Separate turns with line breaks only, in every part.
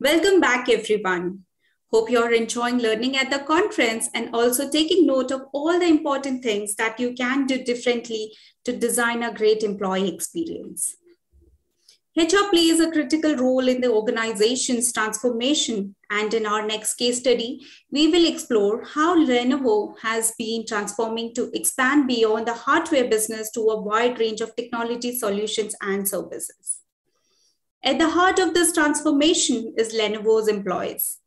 Welcome back, everyone. Hope you're enjoying learning at the conference and also taking note of all the important things that you can do differently to design a great employee experience. HR plays a critical role in the organization's transformation, and in our next case study, we will explore how Lenovo has been transforming to expand beyond the hardware business to a wide range of technology solutions and services. At the heart of this transformation is Lenovo's employees.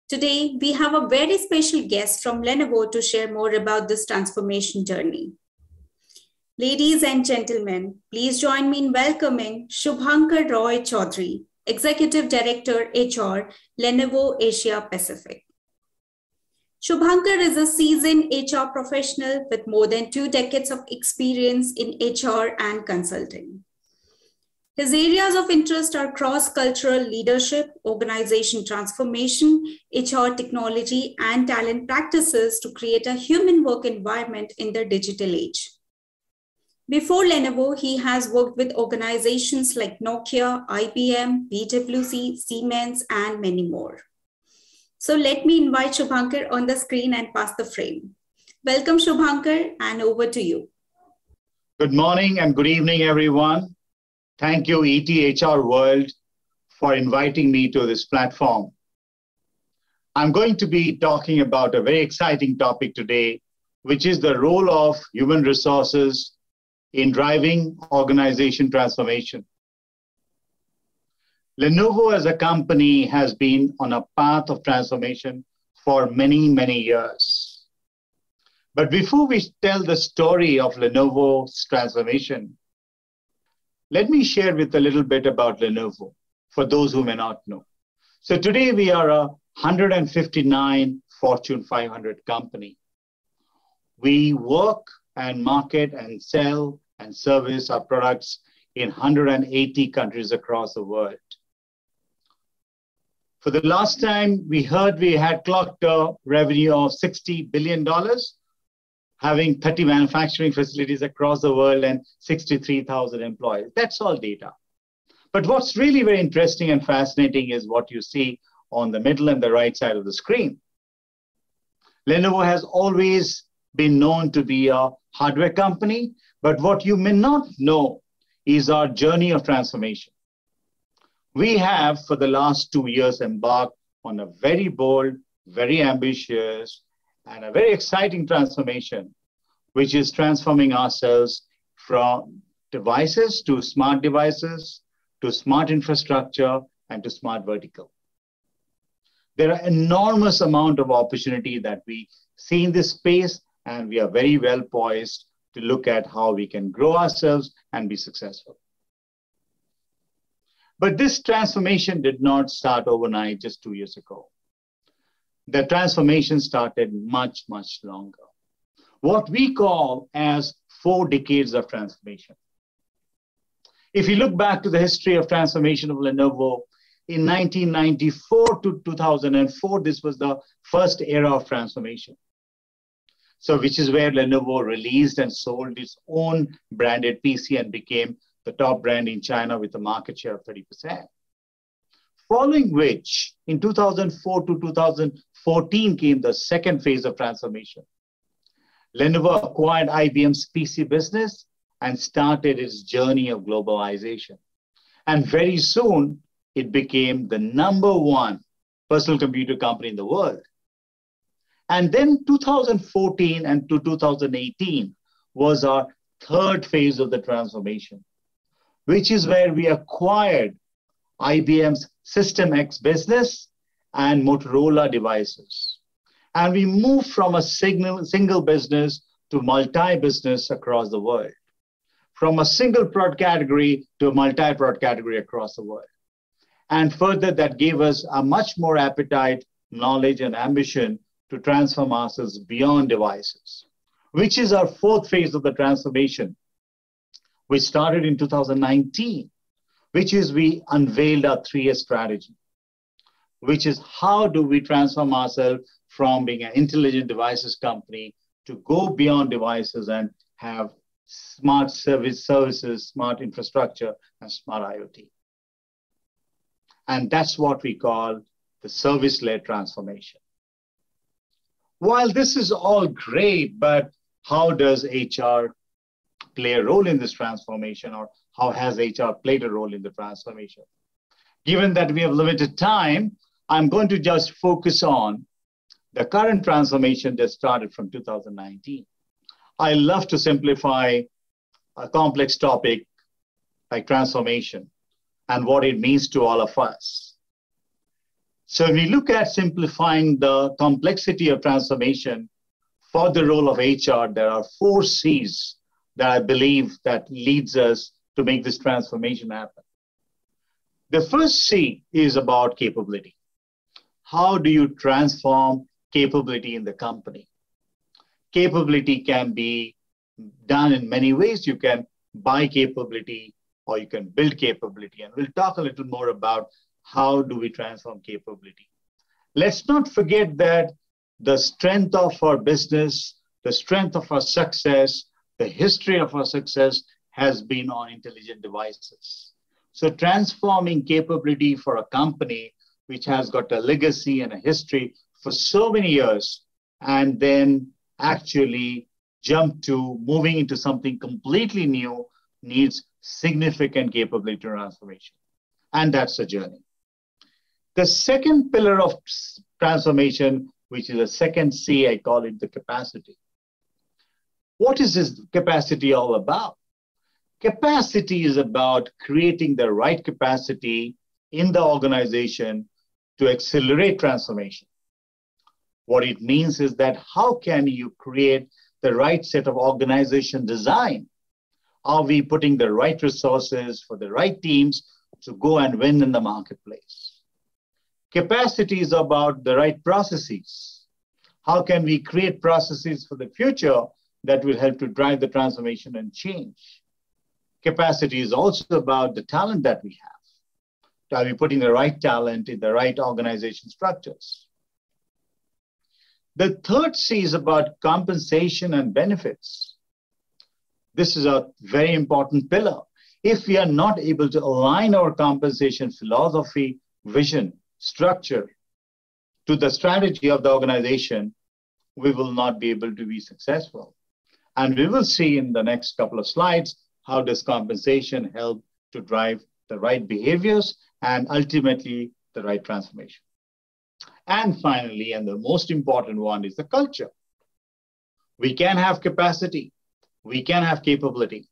Today, we have a very special guest from Lenovo to share more about this transformation journey. Ladies and gentlemen, please join me in welcoming Subhankar Roy Chowdhury, Executive Director, HR, Lenovo Asia Pacific. Subhankar is a seasoned HR professional with more than 2 decades of experience in HR and consulting. His areas of interest are cross-cultural leadership, organization transformation, HR technology, and talent practices to create a human work environment in the digital age. Before Lenovo, he has worked with organizations like Nokia, IBM, PwC, Siemens, and many more. So let me invite Subhankar on the screen and pass the frame. Welcome, Subhankar, and over to you.
Good morning and good evening, everyone. Thank you, ETHR World, for inviting me to this platform. I'm going to be talking about a very exciting topic today, which is the role of human resources in driving organization transformation. Lenovo as a company has been on a path of transformation for many, many years. But before we tell the story of Lenovo's transformation, let me share with a little bit about Lenovo for those who may not know. So today we are a 159 Fortune 500 company. We work and market and sell and service our products in 180 countries across the world. For the last time we heard, we had clocked a revenue of $60 billion, having 30 manufacturing facilities across the world and 63,000 employees. That's all data. But what's really very interesting and fascinating is what you see on the middle and the right side of the screen. Lenovo has always been known to be a hardware company, but what you may not know is our journey of transformation. We have, for the last 2 years, embarked on a very bold, very ambitious, and a very exciting transformation, which is transforming ourselves from devices to smart devices, to smart infrastructure, and to smart vertical. There are enormous amount of opportunity that we see in this space, and we are very well poised to look at how we can grow ourselves and be successful. But this transformation did not start overnight just 2 years ago. The transformation started much, much longer. What we call as 4 decades of transformation. If you look back to the history of transformation of Lenovo, in 1994 to 2004, this was the first era of transformation. So which is where Lenovo released and sold its own branded PC and became the top brand in China with a market share of 30%. Following which, in 2004 to 2014 came the second phase of transformation. Lenovo acquired IBM's PC business and started its journey of globalization. And very soon, it became the #1 personal computer company in the world. And then 2014 and to 2018 was our third phase of the transformation, which is where we acquired IBM's System X business and Motorola devices. And we moved from a single business to multi-business across the world, from a single product category to a multi-product category across the world. And further, that gave us a much more appetite, knowledge, and ambition to transform ourselves beyond devices, which is our fourth phase of the transformation, which started in 2019, which is we unveiled our 3-year strategy, which is how do we transform ourselves from being an intelligent devices company to go beyond devices and have smart services, smart infrastructure, and smart IoT. And that's what we call the service-led transformation. While this is all great, but how does HR play a role in this transformation, or how has HR played a role in the transformation? Given that we have limited time, I'm going to just focus on the current transformation that started from 2019. I love to simplify a complex topic like transformation and what it means to all of us. So if we look at simplifying the complexity of transformation for the role of HR, there are 4 C's that I believe that leads us to make this transformation happen. The first C is about capability. How do you transform capability in the company? Capability can be done in many ways. You can buy capability or you can build capability. And we'll talk a little more about how do we transform capability. Let's not forget that the strength of our business, the strength of our success, the history of our success has been on intelligent devices. So transforming capability for a company which has got a legacy and a history for so many years, and then actually jump to moving into something completely new needs significant capability transformation. And that's a journey. The second pillar of transformation, which is the second C, I call it the capacity. What is this capacity all about? Capacity is about creating the right capacity in the organization to accelerate transformation. What it means is that how can you create the right set of organization design? Are we putting the right resources for the right teams to go and win in the marketplace? Capacity is about the right processes. How can we create processes for the future that will help to drive the transformation and change? Capacity is also about the talent that we have. Are we putting the right talent in the right organization structures? The third C is about compensation and benefits. This is a very important pillar. If we are not able to align our compensation philosophy, vision, structure to the strategy of the organization, we will not be able to be successful. And we will see in the next couple of slides, how does compensation help to drive the right behaviors and ultimately the right transformation. And finally, and the most important one is the culture. We can have capacity, we can have capability,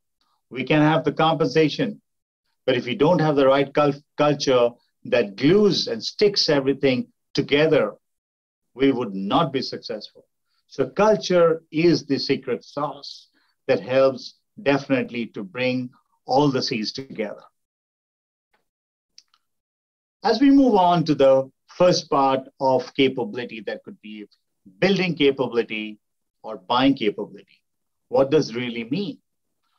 we can have the compensation, but if we don't have the right culture that glues and sticks everything together, we would not be successful. So culture is the secret sauce that helps definitely to bring all the C's together. As we move on to the first part of capability, that could be building capability or buying capability. What does really mean?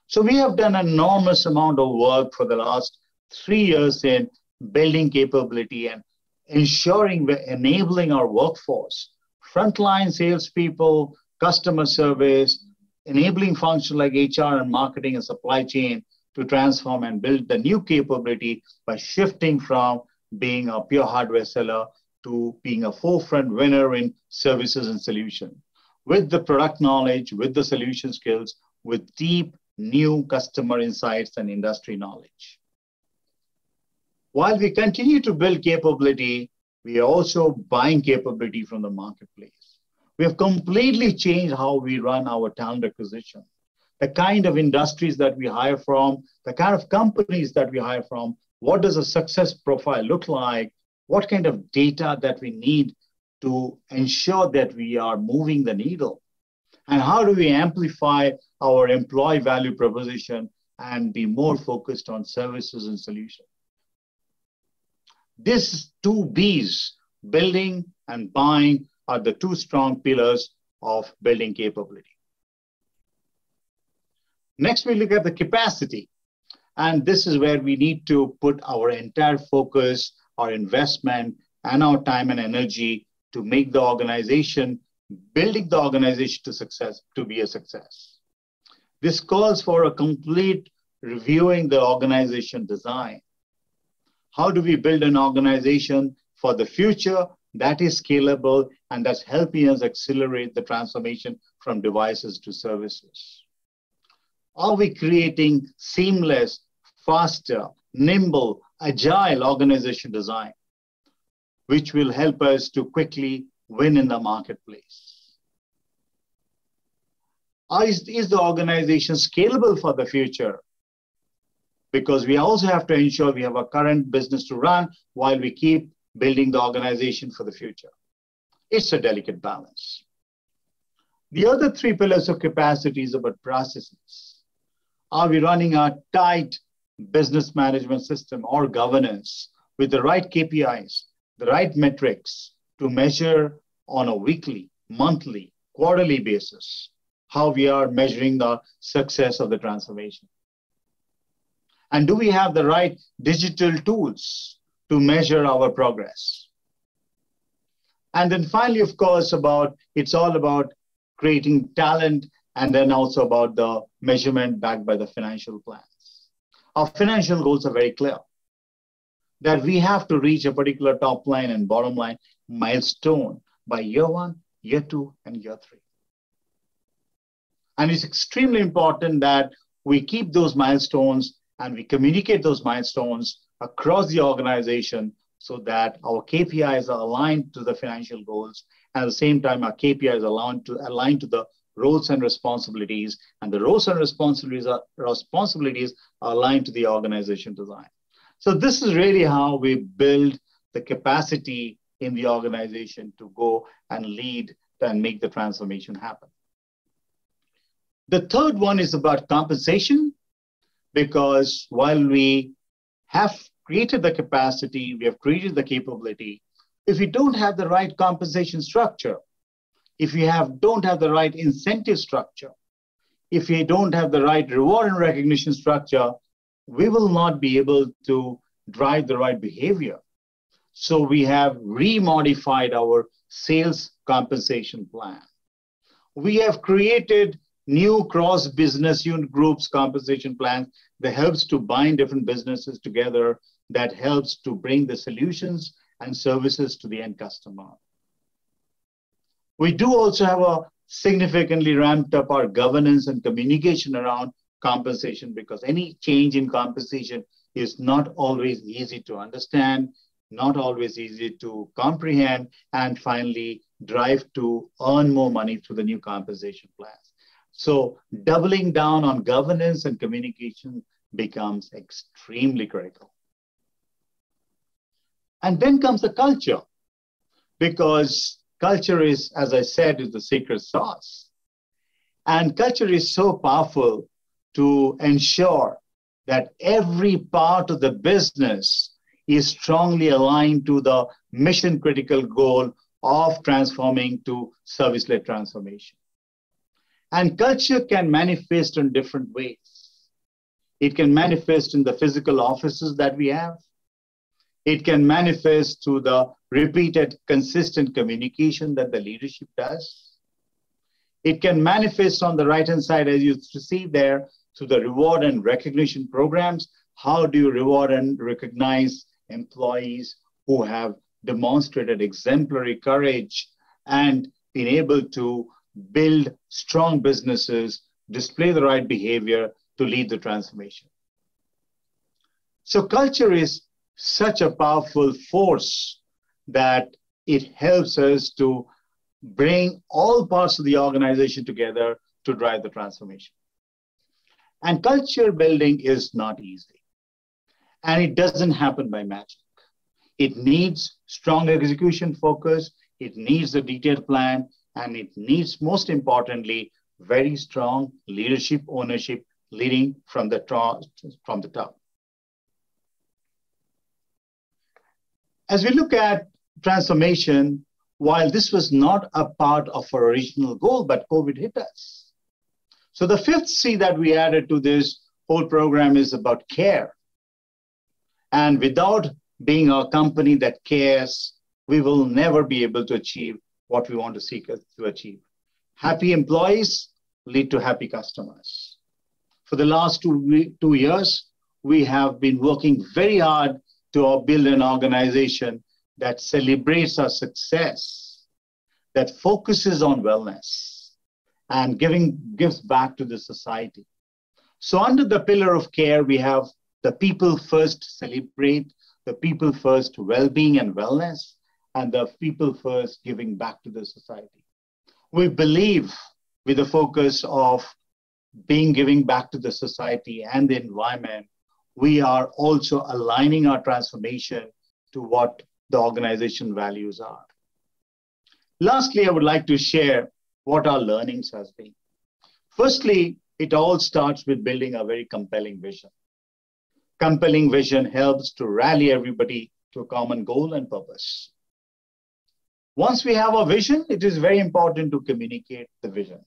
So we have done an enormous amount of work for the last 3 years in building capability and ensuring we're enabling our workforce, frontline salespeople, customer service, enabling functions like HR and marketing and supply chain to transform and build the new capability by shifting from being a pure hardware seller to being a forefront winner in services and solutions, with the product knowledge, with the solution skills, with deep new customer insights and industry knowledge. While we continue to build capability, we are also buying capability from the marketplace. We have completely changed how we run our talent acquisition, the kind of industries that we hire from, the kind of companies that we hire from. What does a success profile look like? What kind of data that we need to ensure that we are moving the needle? And how do we amplify our employee value proposition and be more focused on services and solutions? These 2 B's, building and buying, are the 2 strong pillars of building capability. Next, we look at the capacity. And this is where we need to put our entire focus, our investment, and our time and energy to make the organization, building the organization to be a success. This calls for a complete reviewing the organization design. How do we build an organization for the future that is scalable and that's helping us accelerate the transformation from devices to services? Are we creating seamless, faster, nimble, agile organization design, which will help us to quickly win in the marketplace? Is the organization scalable for the future? Because we also have to ensure we have a current business to run while we keep building the organization for the future. It's a delicate balance. The other three pillars of capacity is about processes. Are we running a tight business management system or governance with the right KPIs, the right metrics to measure on a weekly, monthly, quarterly basis how we are measuring the success of the transformation? And do we have the right digital tools to measure our progress? And then finally, of course, it's all about creating talent and then also about the measurement backed by the financial plans. Our financial goals are very clear that we have to reach a particular top line and bottom line milestone by year 1, year 2, and year 3. And it's extremely important that we keep those milestones and we communicate those milestones across the organization so that our KPIs are aligned to the financial goals. And at the same time, our KPIs are aligned to the roles and responsibilities, and the roles and responsibilities are aligned to the organization design. So this is really how we build the capacity in the organization to go and lead and make the transformation happen. The third one is about compensation, because while we have created the capacity, we have created the capability, if we don't have the right compensation structure, if we don't have the right incentive structure, if we don't have the right reward and recognition structure, we will not be able to drive the right behavior. So we have remodified our sales compensation plan. We have created new cross-business unit groups compensation plans that helps to bind different businesses together, that helps to bring the solutions and services to the end customer. We do also have a significantly ramped up our governance and communication around compensation, because any change in compensation is not always easy to understand, not always easy to comprehend, and finally drive to earn more money through the new compensation plans. So doubling down on governance and communication becomes extremely critical. And then comes the culture, because culture is, as I said, is the secret sauce. And culture is so powerful to ensure that every part of the business is strongly aligned to the mission critical goal of transforming to service-led transformation. And culture can manifest in different ways. It can manifest in the physical offices that we have. It can manifest through the repeated, consistent communication that the leadership does. It can manifest on the right-hand side, as you see there, through the reward and recognition programs. How do you reward and recognize employees who have demonstrated exemplary courage and been able to build strong businesses, display the right behavior to lead the transformation? So culture is such a powerful force that it helps us to bring all parts of the organization together to drive the transformation. And culture building is not easy. And it doesn't happen by magic. It needs strong execution focus, it needs a detailed plan, and it needs, most importantly, very strong leadership ownership leading from the top. As we look at transformation, while this was not a part of our original goal, but COVID hit us. So the fifth C that we added to this whole program is about care. And without being a company that cares, we will never be able to achieve what we want to seek to achieve. Happy employees lead to happy customers. For the last 2 years, we have been working very hard to build an organization that celebrates our success, that focuses on wellness and gives back to the society. So under the pillar of care, we have the people first celebrate, the people first well-being and wellness, and the people first giving back to the society. We believe with the focus of giving back to the society and the environment, we are also aligning our transformation to what the organization values are. Lastly, I would like to share what our learnings has been. Firstly, it all starts with building a very compelling vision. Compelling vision helps to rally everybody to a common goal and purpose. Once we have a vision, it is very important to communicate the vision.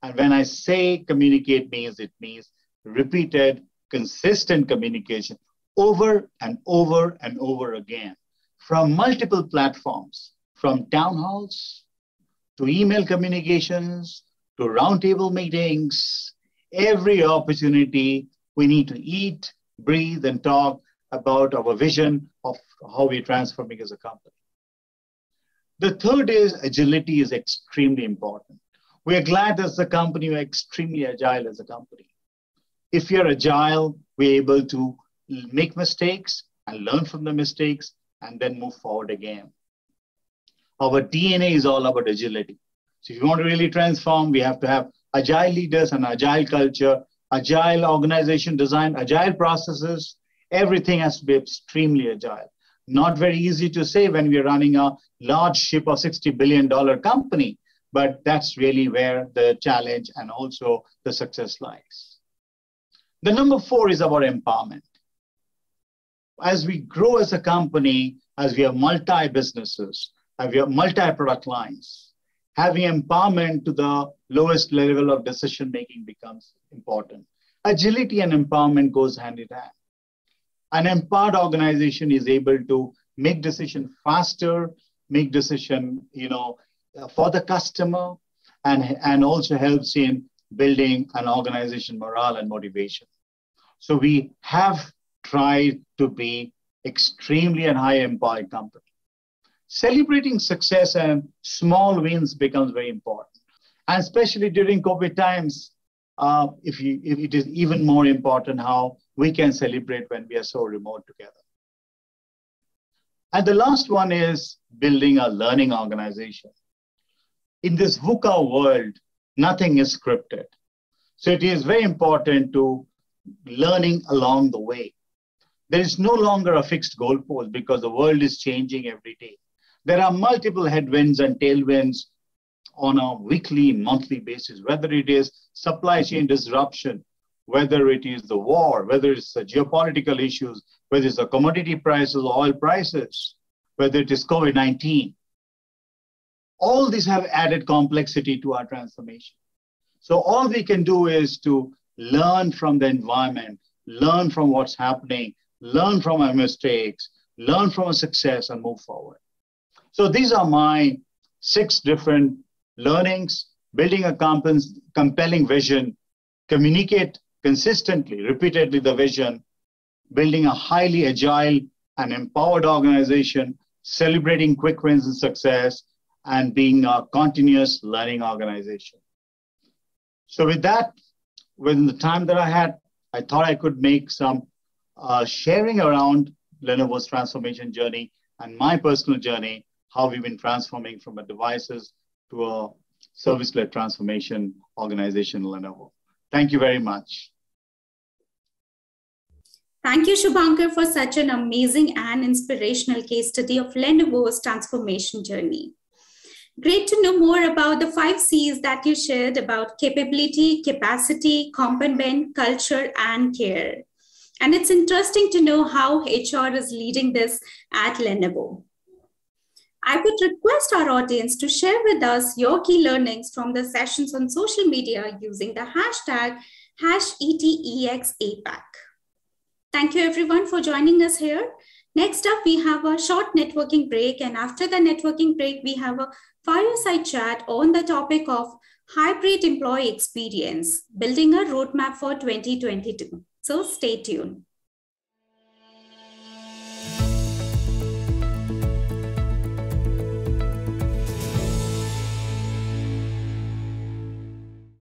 And when I say communicate it means repeated, consistent communication over and over and over again from multiple platforms, from town halls to email communications to roundtable meetings. Every opportunity we need to eat, breathe, and talk about our vision of how we're transforming as a company. The third is agility is extremely important. We are glad as a company, we're extremely agile as a company. If you're agile, we're able to make mistakes and learn from the mistakes and then move forward again. Our DNA is all about agility. So if you want to really transform, we have to have agile leaders and agile culture, agile organization design, agile processes. Everything has to be extremely agile. Not very easy to say when we're running a large ship of $60 billion company, but that's really where the challenge and also the success lies. The number 4 is about empowerment. As we grow as a company, as we have multi-businesses, as we have multi-product lines, having empowerment to the lowest level of decision-making becomes important. Agility and empowerment goes hand in hand. An empowered organization is able to make decisions faster, make decisions, for the customer, and also helps in building an organization morale and motivation. So we have tried to be extremely and high empowered company. Celebrating success and small wins becomes very important. And especially during COVID times, if it is even more important how we can celebrate when we are so remote together. And the last one is building a learning organization. In this VUCA world, nothing is scripted. So it is very important to learning along the way. There is no longer a fixed goalpost because the world is changing every day. There are multiple headwinds and tailwinds on a weekly, monthly basis, whether it is supply chain disruption, whether it is the war, whether it's the geopolitical issues, whether it's the commodity prices, oil prices, whether it is COVID-19. All these have added complexity to our transformation. So all we can do is to learn from the environment, learn from what's happening, learn from our mistakes, learn from our success, and move forward. So these are my 6 different learnings: building a compelling vision, communicate consistently, repeatedly the vision, building a highly agile and empowered organization, celebrating quick wins and success, and being a continuous learning organization. So with that, within the time that I had, I thought I could make some sharing around Lenovo's transformation journey and my personal journey, how we've been transforming from a devices to a service-led transformation organization, Lenovo. Thank you very much.
Thank you, Subhankar, for such an amazing and inspirational case study of Lenovo's transformation journey. Great to know more about the 5 C's that you shared about capability, capacity, complement, culture, and care. And it's interesting to know how HR is leading this at Lenovo. I would request our audience to share with us your key learnings from the sessions on social media using the hashtag #ETEXAPAC. Thank you everyone for joining us here. Next up, we have a short networking break, and after the networking break, we have a fireside chat on the topic of hybrid employee experience, building a roadmap for 2022. So stay tuned.